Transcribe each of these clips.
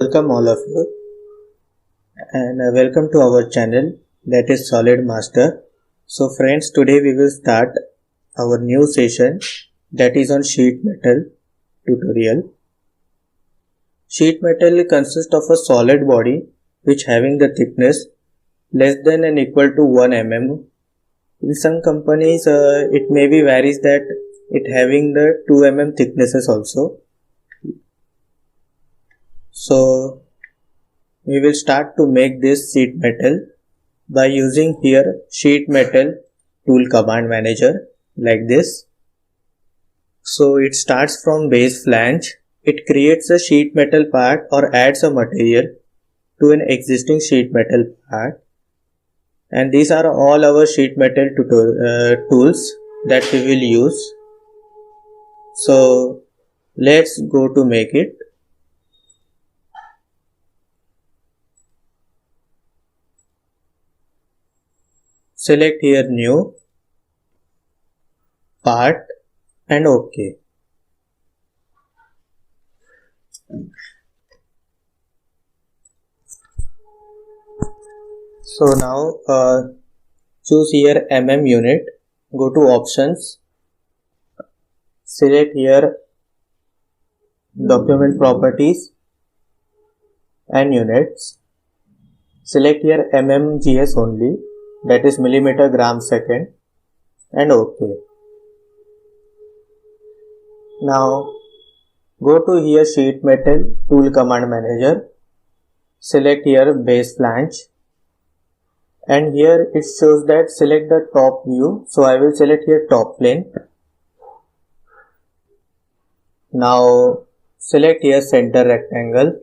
Welcome all of you and welcome to our channel, that is Solid Master. So friends, today we will start our new session, that is on sheet metal tutorial. Sheet metal consists of a solid body which having the thickness less than and equal to 1 mm. In some companies it may be varies that it having the 2 mm thicknesses also. So we will start to make this sheet metal by using here sheet metal tool command manager like this. So it starts from base flange. It creates a sheet metal part or adds a material to an existing sheet metal part, and these are all our sheet metal tools that we will use. So let's go to make it. Select here new part and OK. So now choose here unit, go to options, select here document properties and units, select here mmgs only, that is millimeter gram second, and OK. Now go to here sheet metal tool command manager, select here base flange, and here it shows that select the top view, so I will select here top plane. Now select here center rectangle,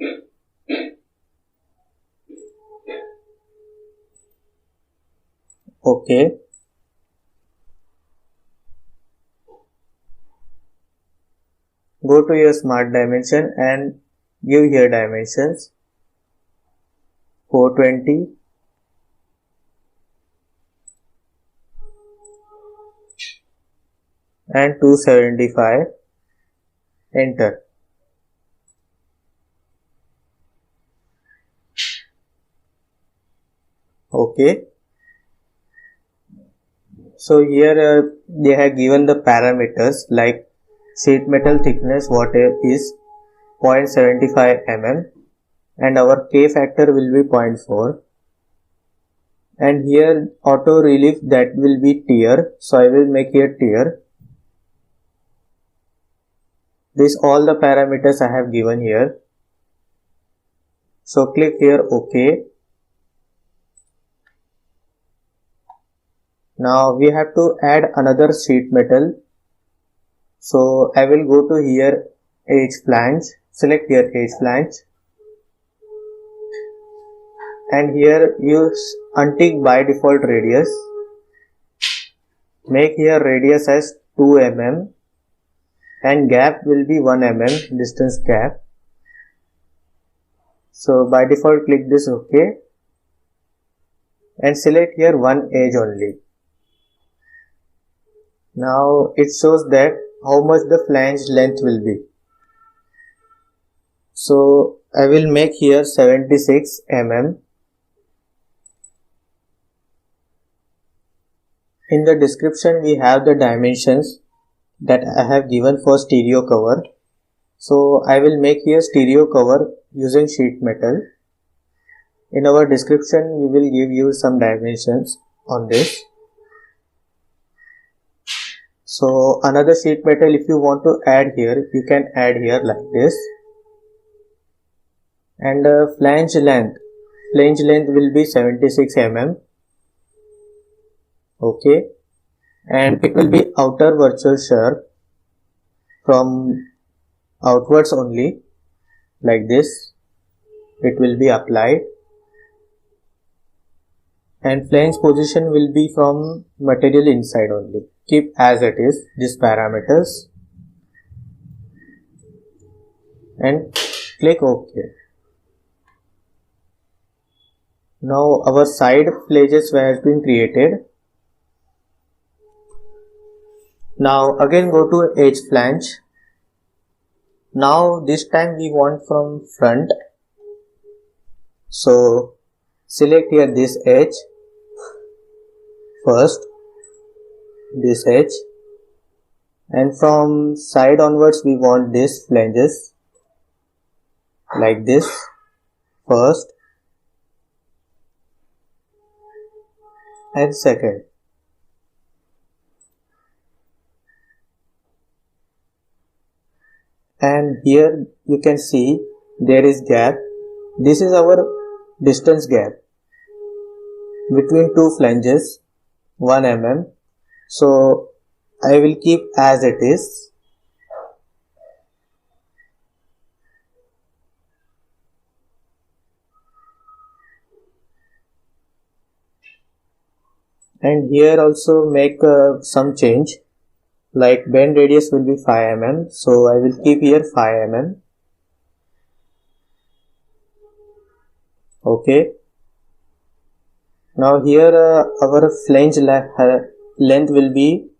OK. Go to your smart dimension and give here dimensions 420 and 275, enter. OK. So here they have given the parameters like sheet metal thickness what is 0.75 mm and our K factor will be 0.4, and here auto relief that will be tier, so I will make here tier. This all the parameters I have given here, so click here OK. Now we have to add another sheet metal, so I will go to here edge flange, select here edge flange, and here use untick by default radius, make here radius as 2 mm and gap will be 1 mm distance gap. So by default click this OK and select here one edge only. Now it shows that how much the flange length will be. So I will make here 76 mm. In the description we have the dimensions that I have given for stereo cover. So I will make here stereo cover using sheet metal. In our description we will give you some dimensions on this. So another sheet metal if you want to add here, you can add here like this. And flange length will be 76 mm. OK, and it will be outer virtual shear from outwards only, like this it will be applied, and flange position will be from material inside only. Keep as it is these parameters and click OK. Now our side flanges has been created. Now again go to edge flange. Now this time we want from front, So select here this edge first, this edge, and from side onwards we want this flanges like this first and second. And here you can see there is gap. This is our distance gap between two flanges, 1 mm. So I will keep as it is. And here also make some change, like bend radius will be 5 mm. So I will keep here 5 mm. Okay. Now here our flange length will be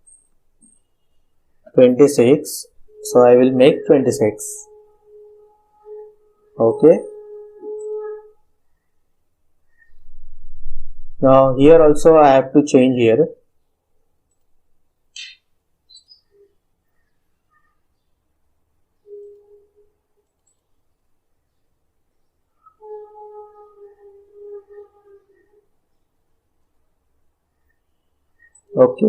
26. So I will make 26. Okay. Now here also I have to change here. Okay.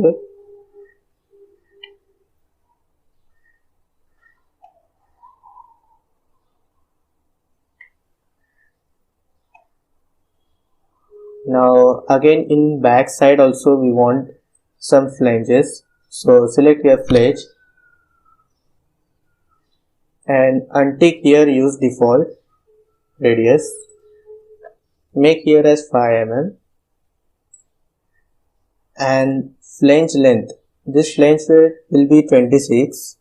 Now again in back side also we want some flanges. So select your flange and untick here, use default radius. Make here as 5 mm and flange length. This flange width will be 26.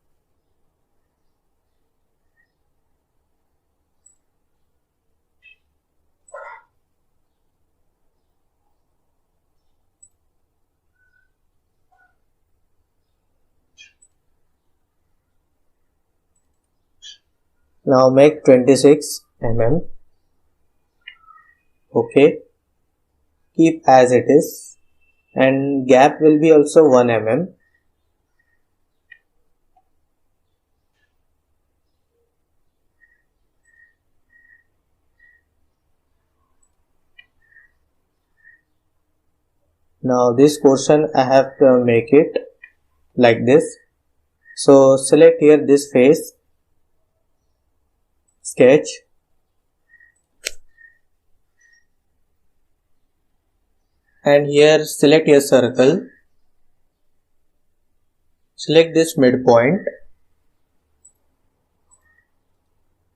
Now make 26 mm. Okay. Keep as it is. And gap will be also 1 mm. Now this portion I have to make it like this. So select here this face, sketch, and here select your circle, select this midpoint,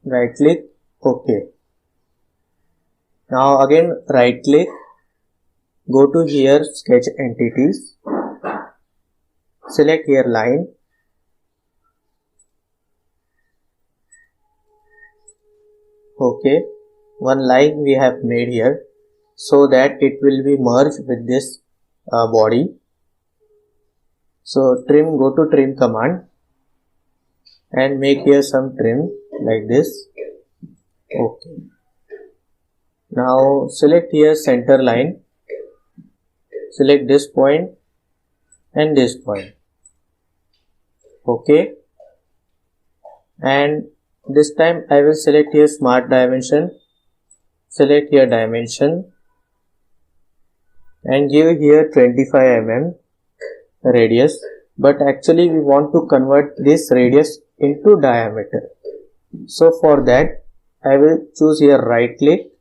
right click, OK. Now again right click, go to here sketch entities, select here line, OK. One line we have made here so that it will be merged with this body. So trim, go to trim command and make here some trim like this. Okay. Now select here center line, select this point and this point. Okay. And this time I will select here smart dimension, select here dimension and give here 25 mm radius, but actually we want to convert this radius into diameter. So for that I will choose here right click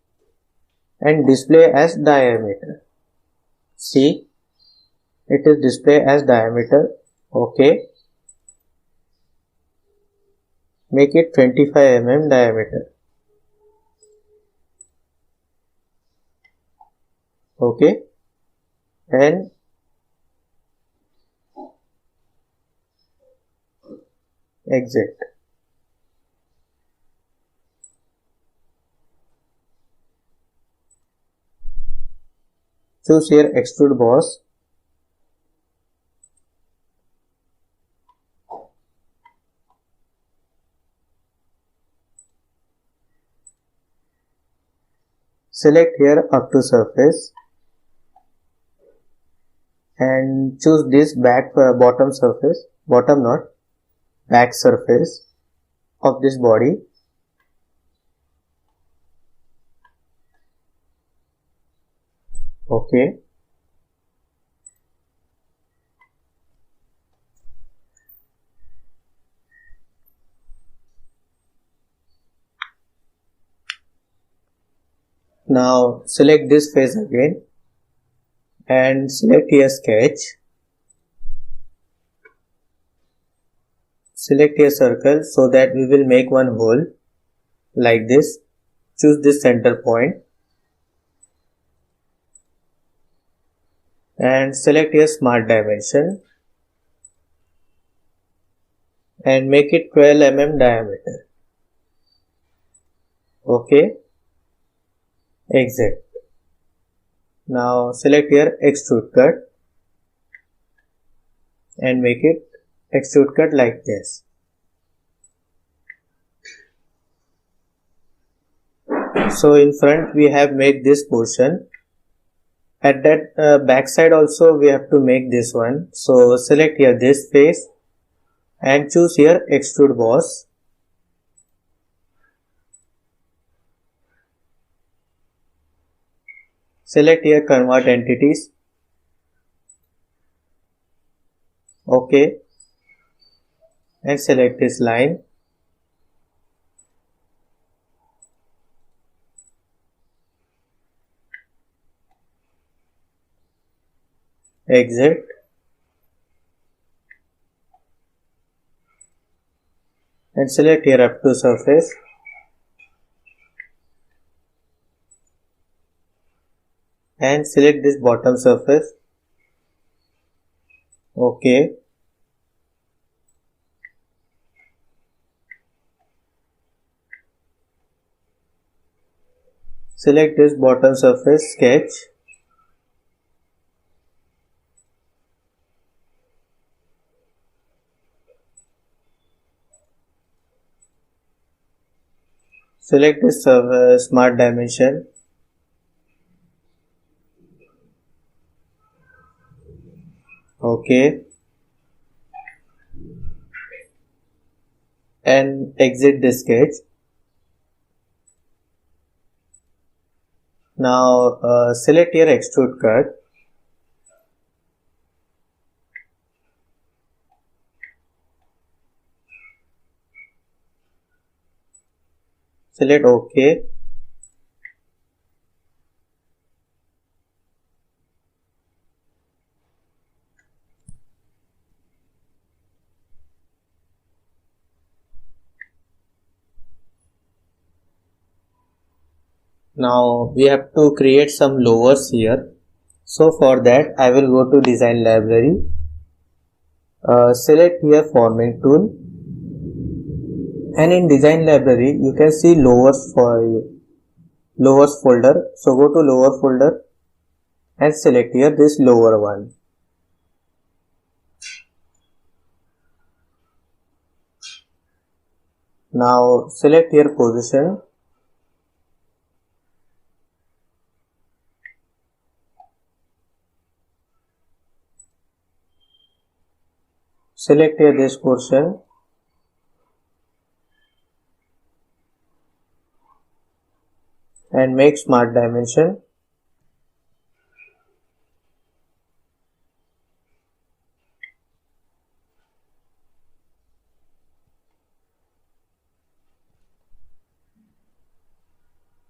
and display as diameter. See, it is display as diameter. Okay. Make it 25 mm diameter. Okay. And exit. Choose here extrude boss. Select here up to surface and choose this bottom surface, bottom not, back surface of this body. Okay. Now select this face again and select here sketch. Select a circle so that we will make one hole like this. Choose this center point and select a smart dimension and make it 12 mm diameter. Okay, exit. Now select here extrude cut and make it extrude cut like this. So in front we have made this portion. At that back side also we have to make this one. So select here this face and choose here extrude boss. Select here convert entities. Okay, and select this line. Exit. And select here up to surface. And select this bottom surface. Okay. Select this bottom surface, sketch. Select this smart dimension. Okay. And exit the sketch. Now select here extrude cut. Select OK. Now we have to create some lowers here. So for that I will go to design library. Select here forming tool. And in design library you can see lowers folder. So go to lower folder and select here this lower one. Now select here position. Select here this portion. And make smart dimension.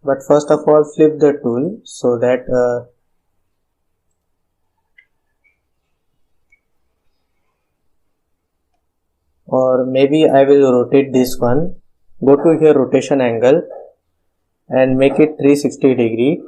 But first of all flip the tool so that or maybe I will rotate this one. Go to here rotation angle and make it 360 degree.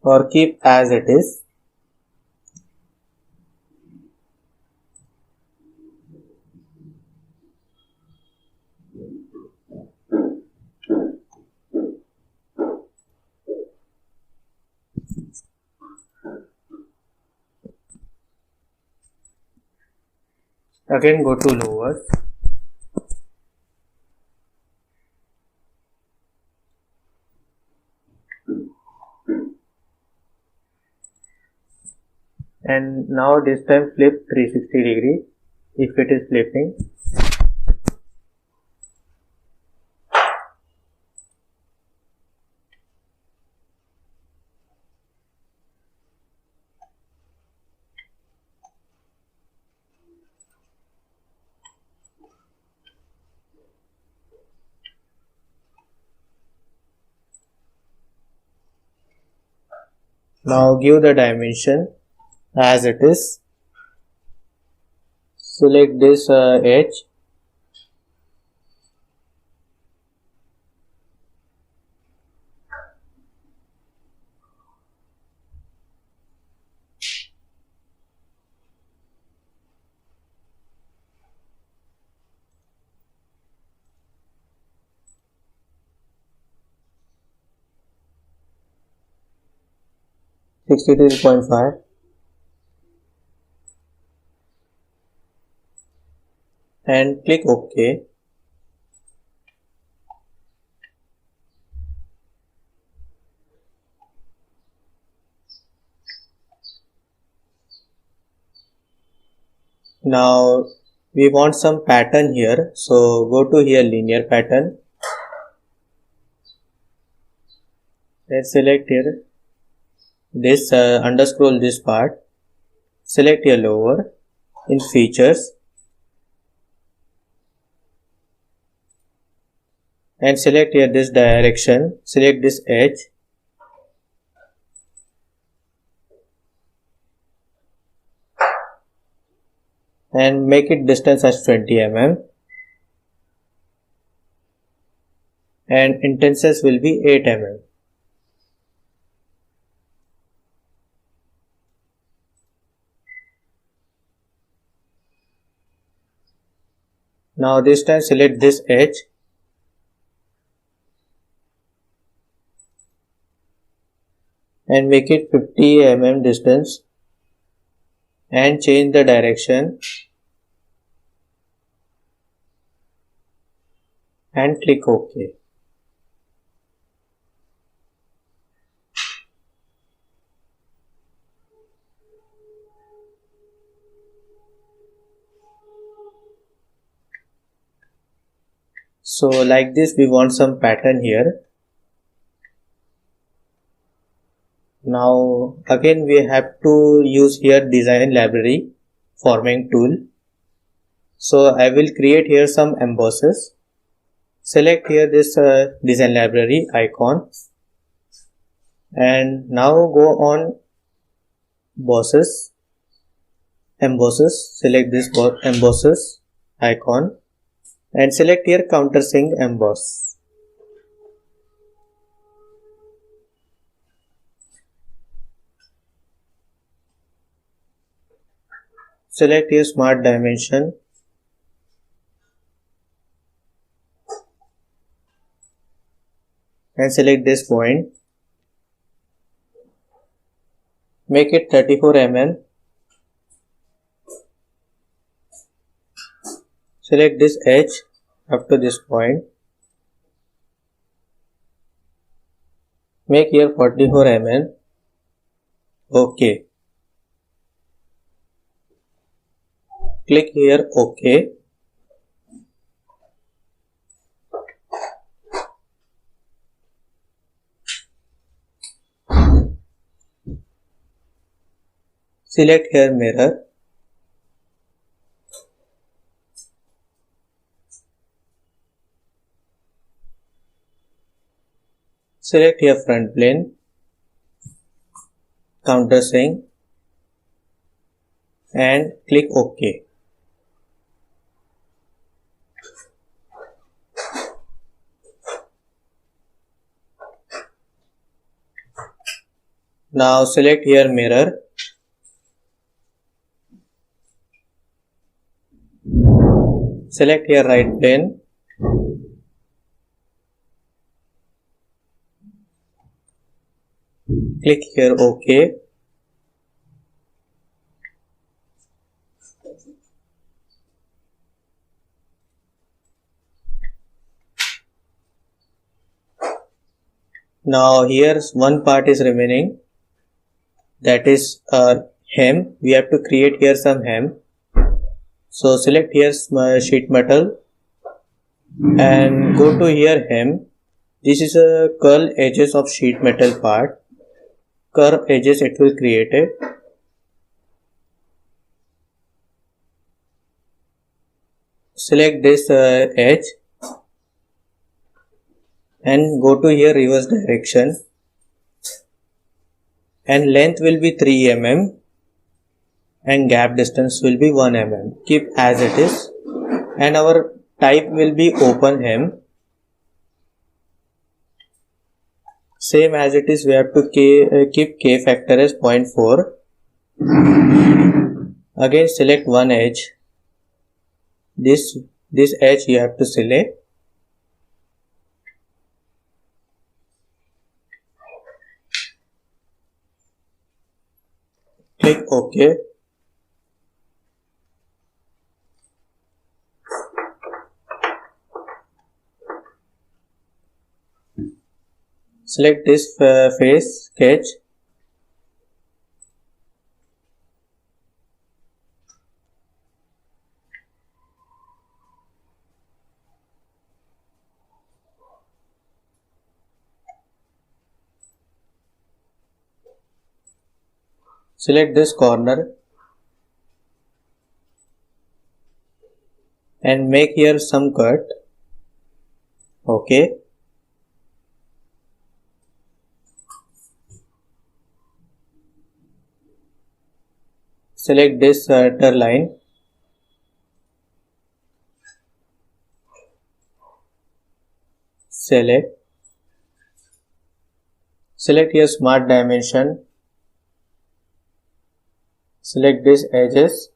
or keep as it is. Again go to lower. And now this time flip 360 degree if it is flipping. Now give the dimension as it is. Select this edge. .5 and click OK. Now we want some pattern here, so go to here linear pattern and select here this underscroll this part, select here lower in features and select here this direction, select this edge and make it distance as 20 mm and intensities will be 8 mm. Now this time select this edge and make it 50 mm distance and change the direction and click OK. So like this we want some pattern here. Now again we have to use here design library forming tool. So I will create here some embosses. Select here this design library icon and now go on embosses, select this embosses icon and select here countersink emboss. Select here smart dimension and select this point. Make it 34 mm. Select this edge up to this point. Make here 44 mm. OK. Click here OK. Select here mirror. Select here front plane, countersink and click OK. Now select here mirror. Select here right plane. Click here OK. Now here one part is remaining, that is hem. We have to create here some hem. So select here sheet metal and go to here hem. This is a curl edges of sheet metal part. Curve edges it will create it. Select this edge and go to here reverse direction, and length will be 3 mm and gap distance will be 1 mm. Keep as it is, and our type will be open hem. Same as it is, we have to keep K factor as 0.4. Again select one edge. This edge you have to select. Click OK. Select this face sketch. Select this corner and make here some cut. OK. Select this center line. Select here smart dimension. Select these edges.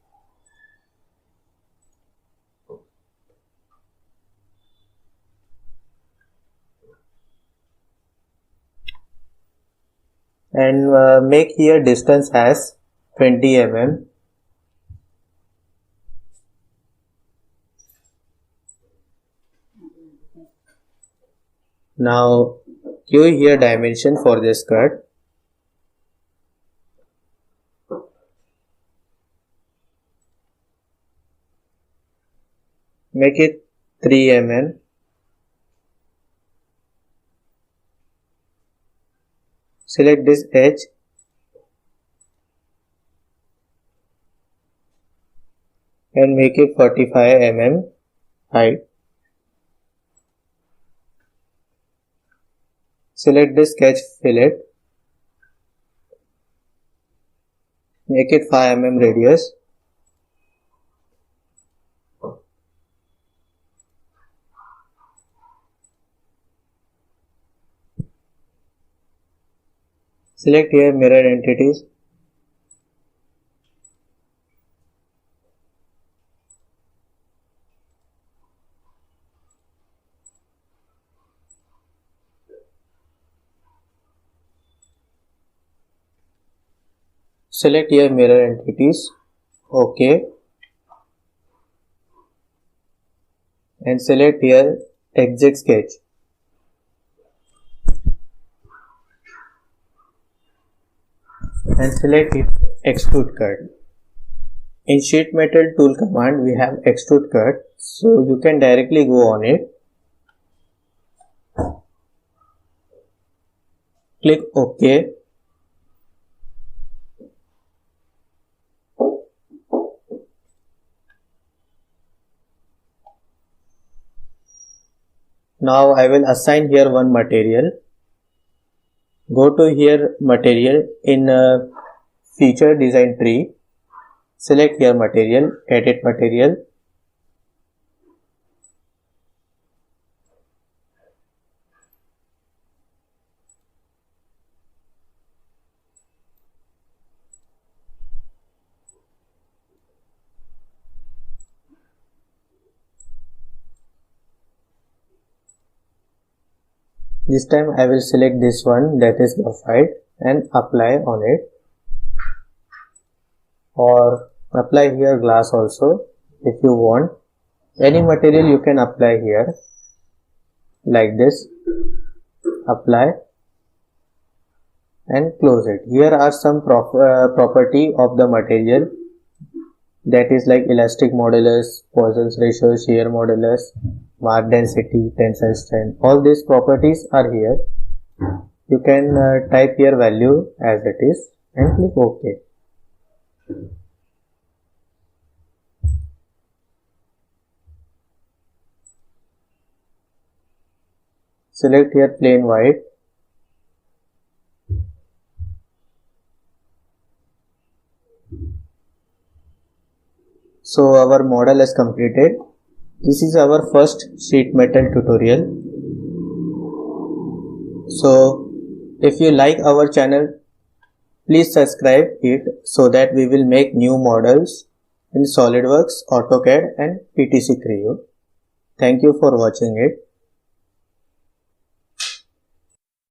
And make here distance as 20 mm. Now give here dimension for this cut. Make it 3 mm. Select this edge. And make it 45 mm height. Select this sketch fillet. Make it 5 mm radius. Select here mirror entities. Select here mirror entities. OK. And select here exit sketch. And select it extrude cut. In sheet metal tool command we have extrude cut, so you can directly go on it. Click OK. Now I will assign here one material. Go to here material in feature design tree. Select here material, edit material. This time I will select this one, that is graphite, and apply on it, or apply here glass also if you want. Any material you can apply here like this. Apply and close it. Here are some property of the material, that is like elastic modulus, Poisson's ratio, shear modulus, mark density, tensile strength. All these properties are here. You can type your value as it is and click OK. Select here plain white. So our model is completed. This is our first sheet metal tutorial. So if you like our channel, please subscribe it so that we will make new models in SolidWorks, AutoCAD and PTC Creo. Thank you for watching it.